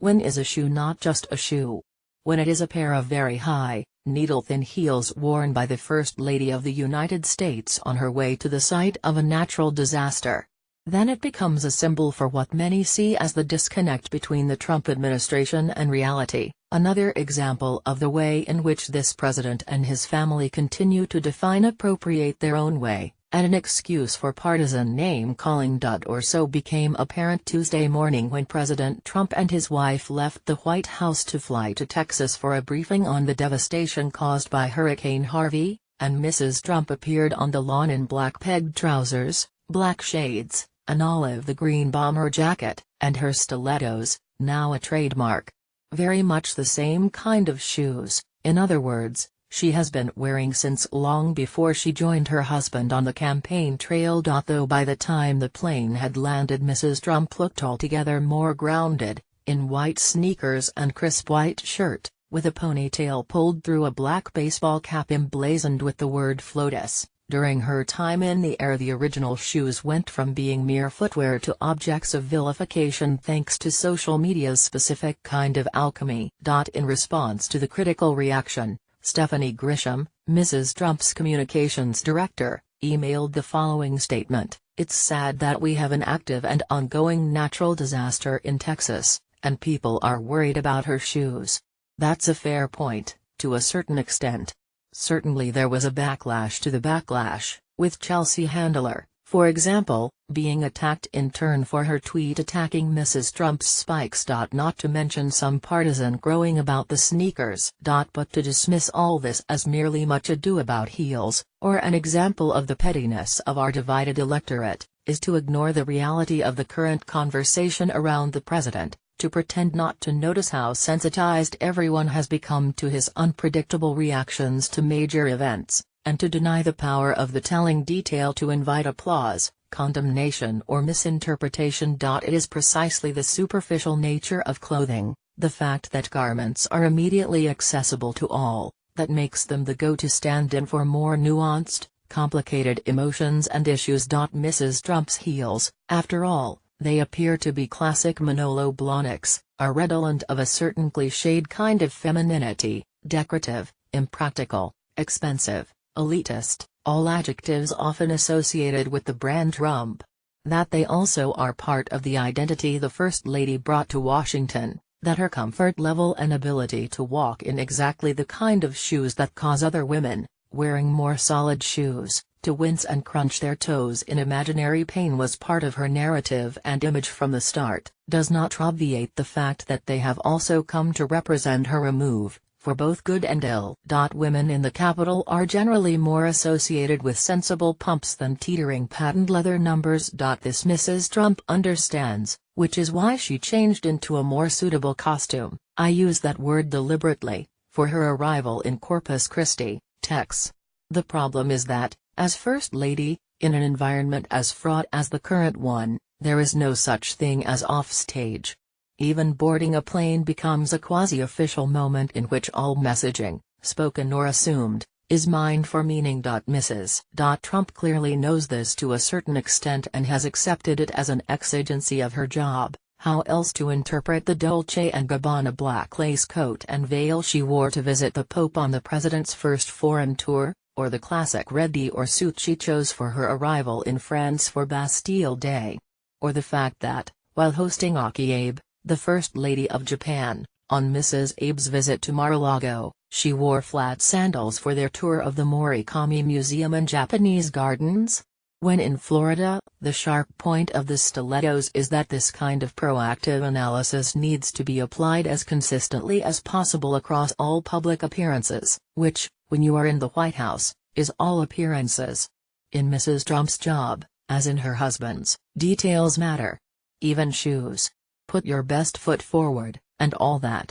When is a shoe not just a shoe? When it is a pair of very high, needle-thin heels worn by the First Lady of the United States on her way to the site of a natural disaster. Then it becomes a symbol for what many see as the disconnect between the Trump administration and reality, another example of the way in which this president and his family continue to define appropriate their own way, and an excuse for partisan name-calling. Or so became apparent Tuesday morning when President Trump and his wife left the White House to fly to Texas for a briefing on the devastation caused by Hurricane Harvey, and Mrs. Trump appeared on the lawn in black pegged trousers, black shades, an olive-green bomber jacket, and her stilettos, now a trademark. Very much the same kind of shoes, in other words, she has been wearing since long before she joined her husband on the campaign trail. Though by the time the plane had landed, Mrs. Trump looked altogether more grounded, in white sneakers and crisp white shirt, with a ponytail pulled through a black baseball cap emblazoned with the word FLOTUS. During her time in the air, the original shoes went from being mere footwear to objects of vilification thanks to social media's specific kind of alchemy. In response to the critical reaction, Stephanie Grisham, Mrs. Trump's communications director, emailed the following statement: "It's sad that we have an active and ongoing natural disaster in Texas, and people are worried about her shoes. That's a fair point, to a certain extent. Certainly there was a backlash to the backlash, with Chelsea Handler, for example, being attacked in turn for her tweet attacking Mrs. Trump's spikes. Not to mention some partisan growing about the sneakers. But to dismiss all this as merely much ado about heels, or an example of the pettiness of our divided electorate, is to ignore the reality of the current conversation around the president, to pretend not to notice how sensitized everyone has become to his unpredictable reactions to major events, and to deny the power of the telling detail to invite applause, condemnation or misinterpretation. It is precisely the superficial nature of clothing, the fact that garments are immediately accessible to all, that makes them the go-to stand-in for more nuanced, complicated emotions and issues. Mrs. Trump's heels, after all, they appear to be classic Manolo Blahniks, are redolent of a certain cliched kind of femininity, decorative, impractical, expensive, elitist, all adjectives often associated with the brand Trump. That they also are part of the identity the First Lady brought to Washington, that her comfort level and ability to walk in exactly the kind of shoes that cause other women, wearing more solid shoes, to wince and crunch their toes in imaginary pain was part of her narrative and image from the start, does not obviate the fact that they have also come to represent her remove, for both good and ill. Women in the capital are generally more associated with sensible pumps than teetering patent leather numbers. This Mrs. Trump understands, which is why she changed into a more suitable costume, I use that word deliberately, for her arrival in Corpus Christi, Tex. The problem is that, as First Lady, in an environment as fraught as the current one, there is no such thing as offstage. Even boarding a plane becomes a quasi-official moment in which all messaging, spoken or assumed, is mined for meaning. Mrs. Trump clearly knows this to a certain extent and has accepted it as an exigency of her job. How else to interpret the Dolce & Gabbana black lace coat and veil she wore to visit the Pope on the president's first foreign tour, or the classic red Dior suit she chose for her arrival in France for Bastille Day? Or the fact that, while hosting Aki Abe, the First Lady of Japan, on Mrs. Abe's visit to Mar-a-Lago, she wore flat sandals for their tour of the Morikami Museum and Japanese gardens? When in Florida, the sharp point of the stilettos is that this kind of proactive analysis needs to be applied as consistently as possible across all public appearances, which, when you are in the White House, is all appearances. In Mrs. Trump's job, as in her husband's, details matter. Even shoes. Put your best foot forward, and all that.